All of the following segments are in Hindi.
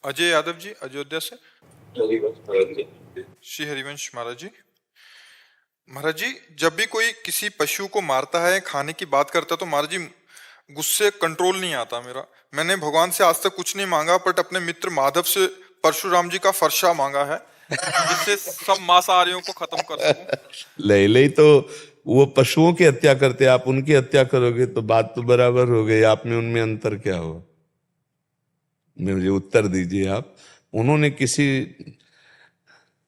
अजय यादव जी, अयोध्या से। श्री हरिवंश महाराज जी। महाराज जी, जब भी कोई किसी पशु को मारता है, खाने की बात करता है, तो महाराज जी गुस्से कंट्रोल नहीं आता मेरा। मैंने भगवान से आज तक कुछ नहीं मांगा, बट अपने मित्र माधव से परशुराम जी का फरसा मांगा है, जिससे सब मांसाहारियों को खत्म कर सकूं। ले तो वो पशुओं की हत्या करते, आप उनकी हत्या करोगे तो बात तो बराबर हो गई। आप में उनमें अंतर क्या हुआ? मुझे उत्तर दीजिए आप। उन्होंने किसी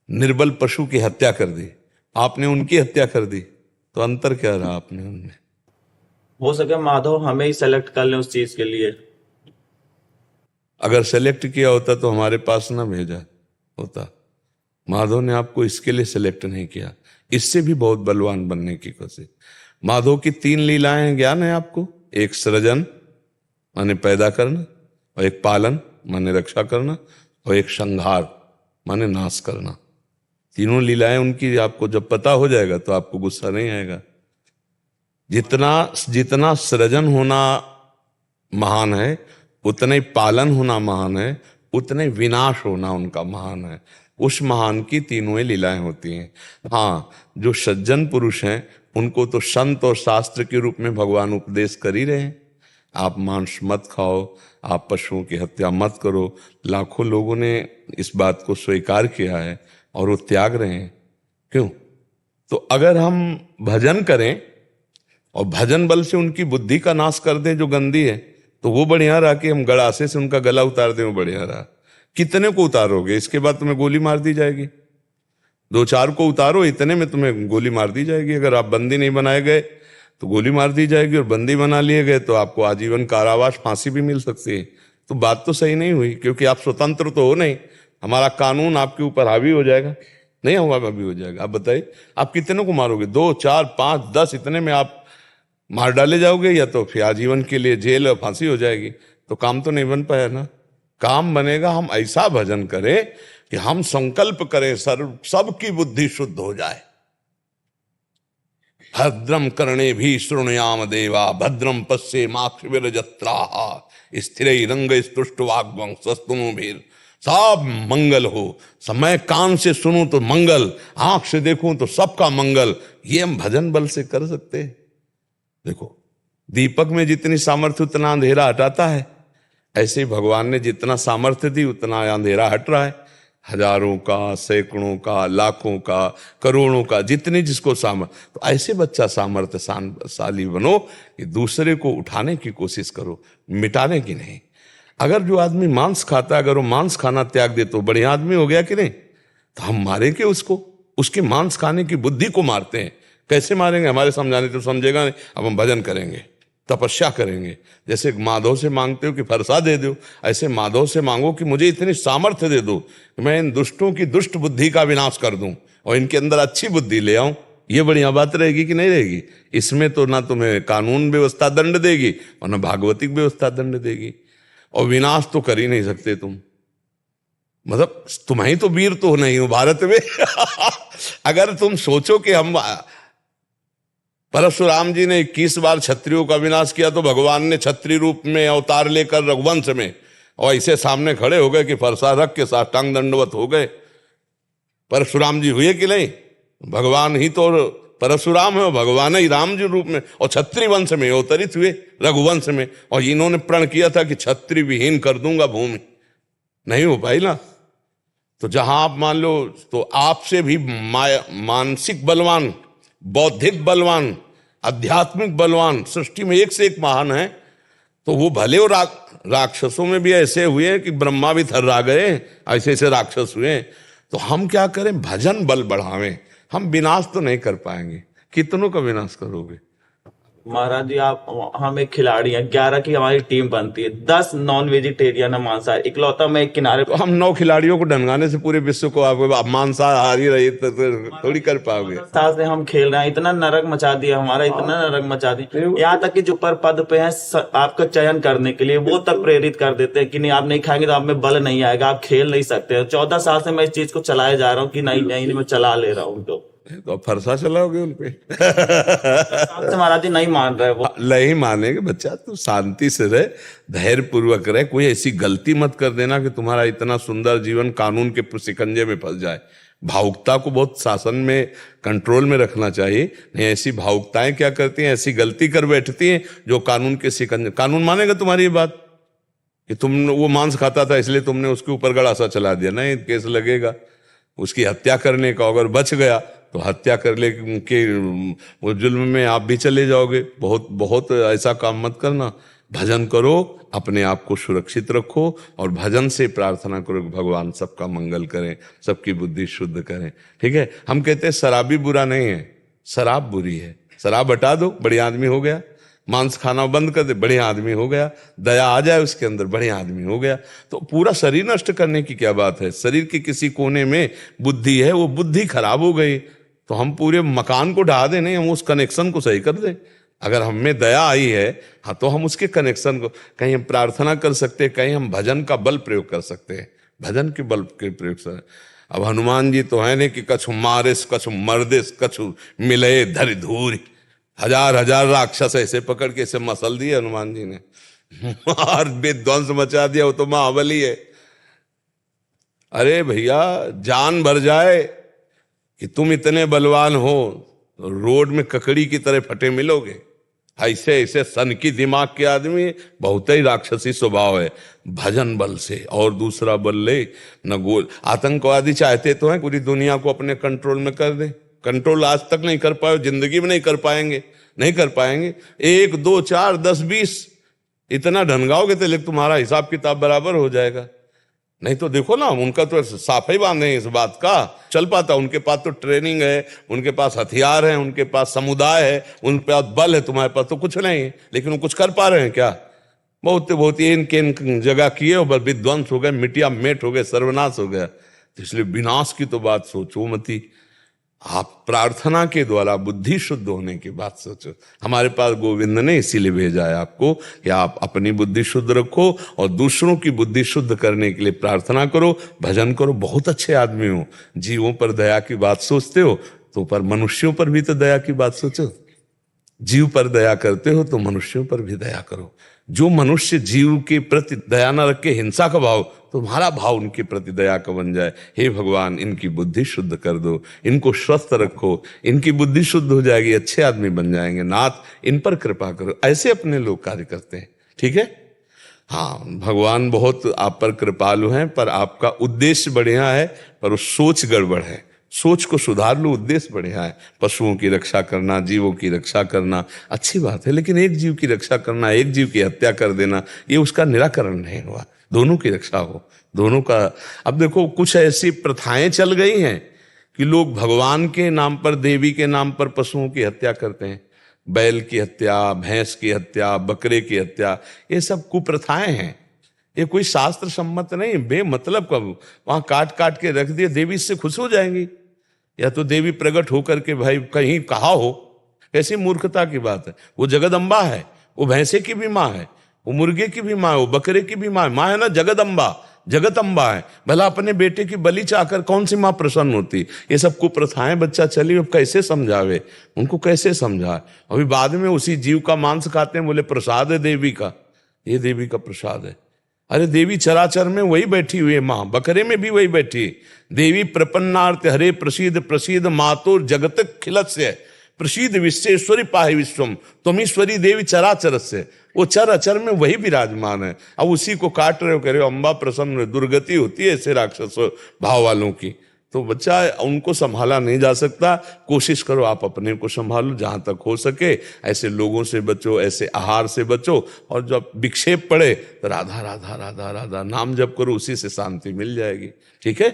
निर्बल पशु की हत्या कर दी, आपने उनकी हत्या कर दी, तो अंतर क्या रहा आपने उनमें? हो सके माधव हमें ही सेलेक्ट कर ले उस चीज के लिए। अगर सेलेक्ट किया होता तो हमारे पास ना भेजा होता। माधव ने आपको इसके लिए सेलेक्ट नहीं किया, इससे भी बहुत बलवान बनने की कोशिश। माधव की 3 लीलाएं ज्ञान है आपको। एक सृजन माने पैदा करना, और एक पालन माने रक्षा करना, और एक संहार माने नाश करना। तीनों लीलाएं उनकी आपको जब पता हो जाएगा तो आपको गुस्सा नहीं आएगा। जितना जितना सृजन होना महान है, उतना ही पालन होना महान है, उतना ही विनाश होना उनका महान है। उस महान की तीनों ही लीलाएं होती हैं। हाँ, जो सज्जन पुरुष हैं उनको तो संत और शास्त्र के रूप में भगवान उपदेश कर ही रहे हैं। आप मांस मत खाओ, आप पशुओं की हत्या मत करो। लाखों लोगों ने इस बात को स्वीकार किया है और वो त्याग रहे हैं। क्यों? तो अगर हम भजन करें और भजन बल से उनकी बुद्धि का नाश कर दें जो गंदी है, तो वो बढ़िया रहा कि हम गड़ासे से उनका गला उतार दें, वो बढ़िया रहा। कितने को उतारोगे? इसके बाद तुम्हें गोली मार दी जाएगी। 2-4 को उतारो, इतने में तुम्हें गोली मार दी जाएगी। अगर आप बंदी नहीं बनाए गए तो गोली मार दी जाएगी, और बंदी बना लिए गए तो आपको आजीवन कारावास, फांसी भी मिल सकती है। तो बात तो सही नहीं हुई, क्योंकि आप स्वतंत्र तो हो नहीं। हमारा कानून आपके ऊपर हावी हो जाएगा, नहीं होगा, हावी हो जाएगा। आप बताइए, आप कितने को मारोगे? 2, 4, 5, 10, इतने में आप मार डाले जाओगे, या तो फिर आजीवन के लिए जेल और फांसी हो जाएगी। तो काम तो नहीं बन पाया ना। काम बनेगा, हम ऐसा भजन करें कि हम संकल्प करें सबकी बुद्धि शुद्ध हो जाए। भद्रम कर्णे भी शृणुयाम देवा, भद्रम पश्येमाक्षभिर्यजत्राः, स्थिरैरंग स्तुष्टवाग्वं स्वस्तुमुभिर्। सब मंगल हो। मैं कान से सुनूं तो मंगल, आंख से देखूं तो सबका मंगल। ये हम भजन बल से कर सकते हैं। देखो, दीपक में जितनी सामर्थ्य उतना अंधेरा हटाता है, ऐसे ही भगवान ने जितना सामर्थ्य दी उतना अंधेरा हट रहा है। हजारों का, सैकड़ों का, लाखों का, करोड़ों का, जितनी जिसको सामर्थ्य। तो ऐसे बच्चा सामर्थ्यशाली बनो कि दूसरे को उठाने की कोशिश करो, मिटाने की नहीं। अगर जो आदमी मांस खाता है, अगर वो मांस खाना त्याग दे तो बढ़िया आदमी हो गया कि नहीं? तो हम मारेंगे उसको, उसके मांस खाने की बुद्धि को मारते हैं। कैसे मारेंगे? हमारे समझाने तो समझेगा नहीं। अब हम भजन करेंगे, तपस्या करेंगे। जैसे माधव से मांगते हो कि फरसा दे दो, ऐसे माधव से मांगो कि मुझे इतनी सामर्थ्य दे दो कि मैं इन दुष्टों की दुष्ट बुद्धि का विनाश कर दूं और इनके अंदर अच्छी बुद्धि ले आऊं। ये बढ़िया बात रहेगी कि नहीं रहेगी? इसमें तो ना तुम्हें कानून व्यवस्था दंड देगी और ना भागवतिक व्यवस्था दंड देगी। और विनाश तो कर ही नहीं सकते तुम। मतलब तुम्हें तो वीर तो नहीं हो भारत में। अगर तुम सोचो कि हम परशुराम जी ने 21 बार क्षत्रियों का विनाश किया, तो भगवान ने क्षत्रिय रूप में अवतार लेकर रघुवंश में, और ऐसे सामने खड़े हो गए कि फरसा रख के साष्टांग दंडवत हो गए। परशुराम जी हुए कि नहीं? भगवान ही तो परशुराम है, भगवान ही राम जी रूप में, और क्षत्रिय वंश में अवतरित हुए रघुवंश में। और इन्होंने प्रण किया था कि क्षत्रिय विहीन कर दूंगा भूमि। नहीं हो पाई ना। तो जहां आप मान लो, तो आपसे भी मानसिक बलवान, बौद्धिक बलवान, आध्यात्मिक बलवान सृष्टि में एक से एक महान है। तो वो भले और राक्षसों में भी ऐसे हुए हैं कि ब्रह्मा भी थर्रा गए, ऐसे ऐसे राक्षस हुए। तो हम क्या करें? भजन बल बढ़ावें। हम विनाश तो नहीं कर पाएंगे। कितनों का विनाश करोगे? महाराज जी, हम एक खिलाड़ी हैं, 11 की हमारी टीम बनती है, 10 नॉन वेजिटेरियन है, मांसाहारी। इकलौता मैं एक किनारे। तो हम 9 खिलाड़ियों को ढंगाने से पूरे विश्व को आप मांसाहारी रही तो थोड़ी कर पाओगे। साथ से हम खेल रहे हैं, इतना नरक मचा दिया हमारा, इतना नरक मचा दिया। यहाँ तक कि जो पर पद पे है आपका चयन करने के लिए, वो तक प्रेरित कर देते हैं कि नहीं, आप नहीं खाएंगे तो आप में बल नहीं आएगा, आप खेल नहीं सकते। 14 साल से मैं इस चीज को चलाया जा रहा हूँ कि नहीं मैं चला ले रहा हूँ। तो तो फरसा चलाओगे उनपे। आपसे महाराज जी नहीं मान रहे वो। नहीं मानेंगे बच्चा, तू शांति से रहे, धैर्य पूर्वक रहे, कोई ऐसी गलती मत कर देना कि तुम्हारा इतना सुंदर जीवन कानून के शिकंजे में फंस जाए। भावुकता को बहुत शासन में, कंट्रोल में रखना चाहिए। नहीं, ऐसी भावुकताएं क्या करती हैं, ऐसी गलती कर बैठती हैं जो कानून के शिकंजे। कानून मानेगा तुम्हारी ये बात कि तुम वो मांस खाता था इसलिए तुमने उसके ऊपर गड़ासा चला दिया? नहीं, केस लगेगा। उसकी हत्या करने का अगर बच गया तो हत्या कर ले के वो जुल्म में आप भी चले जाओगे। बहुत बहुत ऐसा काम मत करना। भजन करो, अपने आप को सुरक्षित रखो और भजन से प्रार्थना करो कि भगवान सबका मंगल करें, सबकी बुद्धि शुद्ध करें। ठीक है, हम कहते हैं शराबी बुरा नहीं है, शराब बुरी है। शराब हटा दो, बढ़िया आदमी हो गया। मांस खाना बंद कर दे, बढ़िया आदमी हो गया। दया आ जाए उसके अंदर, बढ़िया आदमी हो गया। तो पूरा शरीर नष्ट करने की क्या बात है? शरीर के किसी कोने में बुद्धि है, वो बुद्धि खराब हो गई तो हम पूरे मकान को ढा दे नहीं, हम उस कनेक्शन को सही कर दे। अगर हम में दया आई है, हाँ, तो हम उसके कनेक्शन को, कहीं हम प्रार्थना कर सकते हैं, कहीं हम भजन का बल प्रयोग कर सकते हैं, भजन के बल के प्रयोग से। अब हनुमान जी तो है नहीं कि कछु मारिस कछु मर्दिस कछु मिले धरि धूरी, हजार हजार राक्षस ऐसे पकड़ के ऐसे मसल दिए हनुमान जी ने, और विध्वंस मचा दिया। वो तो महाबली है। अरे भैया, जान भर जाए कि तुम इतने बलवान हो, रोड में ककड़ी की तरह फटे मिलोगे। ऐसे ऐसे सन की दिमाग के आदमी, बहुत ही राक्षसी स्वभाव है। भजन बल से और दूसरा बल ले न गोल। आतंकवादी चाहते तो हैं पूरी दुनिया को अपने कंट्रोल में कर दे। कंट्रोल आज तक नहीं कर पाए, जिंदगी में नहीं कर पाएंगे, नहीं कर पाएंगे। 1 2 4 10 20 इतना ढनगाओगे तो तुम्हारा हिसाब किताब बराबर हो जाएगा। नहीं तो देखो ना, उनका तो साफा ही बांधे हैं इस बात का। चल पाता, उनके पास तो ट्रेनिंग है, उनके पास हथियार है, उनके पास समुदाय है, उनके पास बल है। तुम्हारे पास तो कुछ नहीं है, लेकिन वो कुछ कर पा रहे हैं क्या? बहुत बहुत इनके जगह किए और विध्वंस हो गए, मिटिया मेट हो गए, सर्वनाश हो गया। तो इसलिए विनाश की तो बात सोचो मती। आप प्रार्थना के द्वारा बुद्धि शुद्ध होने की बात सोचो। हमारे पास गोविंद ने इसीलिए भेजा है आपको कि आप अपनी बुद्धि शुद्ध रखो और दूसरों की बुद्धि शुद्ध करने के लिए प्रार्थना करो, भजन करो। बहुत अच्छे आदमी हो, जीवों पर दया की बात सोचते हो तो पर मनुष्यों पर भी तो दया की बात सोचो। जीव पर दया करते हो तो मनुष्यों पर भी दया करो। जो मनुष्य जीव के प्रति दया न रखे, हिंसा का भाव, तुम्हारा भाव उनके प्रति दया का बन जाए। हे भगवान, इनकी बुद्धि शुद्ध कर दो, इनको स्वस्थ रखो, इनकी बुद्धि शुद्ध हो जाएगी, अच्छे आदमी बन जाएंगे। नाथ, इन पर कृपा करो। ऐसे अपने लोग कार्य करते हैं। ठीक है, हाँ, भगवान बहुत आप पर कृपालु हैं, पर आपका उद्देश्य बढ़िया है, पर वो सोच गड़बड़ है। सोच को सुधार लो, उद्देश्य बढ़िया है। पशुओं की रक्षा करना, जीवों की रक्षा करना अच्छी बात है, लेकिन एक जीव की रक्षा करना, एक जीव की हत्या कर देना, ये उसका निराकरण नहीं हुआ। दोनों की रक्षा हो, दोनों का। अब देखो, कुछ ऐसी प्रथाएं चल गई हैं कि लोग भगवान के नाम पर, देवी के नाम पर पशुओं की हत्या करते हैं। बैल की हत्या, भैंस की हत्या, बकरे की हत्या, ये सब कुप्रथाएं हैं। ये कोई शास्त्र सम्मत नहीं, बेमतलब का वहां काट काट के रख दिए। देवी इससे खुश हो जाएंगी? या तो देवी प्रकट होकर के भाई कहीं कहा हो, कैसी मूर्खता की बात है। वो जगदम्बा है, वो भैंसे की भी माँ है, वो मुर्गे की भी माँ है, वो बकरे की भी माँ है। माँ है ना जगदम्बा, जगदम्बा है। भला अपने बेटे की बलि चाहकर कौन सी माँ प्रसन्न होती? ये सब कुप्रथाएं बच्चा चली, अब कैसे समझावे उनको, कैसे समझाए? अभी बाद में उसी जीव का मांस खाते हैं, बोले प्रसाद है देवी का, ये देवी का प्रसाद है। अरे देवी चराचर में वही बैठी हुई है, माँ बकरे में भी वही बैठी है। देवी प्रपन्नार्थ हरे प्रसीद प्रसीद मातुर जगत खिलस्य प्रसीद विश्वेश्वरी पाहि विश्वम त्वमीश्वरी देवी चराचर से। वो चर अचर में वही विराजमान है। अब उसी को काट रहे हो, कह रहे हो अम्बा प्रसन्न। दुर्गति होती है ऐसे राक्षस भाव वालों की। तो बच्चा, उनको संभाला नहीं जा सकता। कोशिश करो आप अपने को संभालो जहां तक हो सके। ऐसे लोगों से बचो, ऐसे आहार से बचो। और जब विक्षेप पड़े तो राधा राधा राधा राधा नाम जप करो, उसी से शांति मिल जाएगी। ठीक है।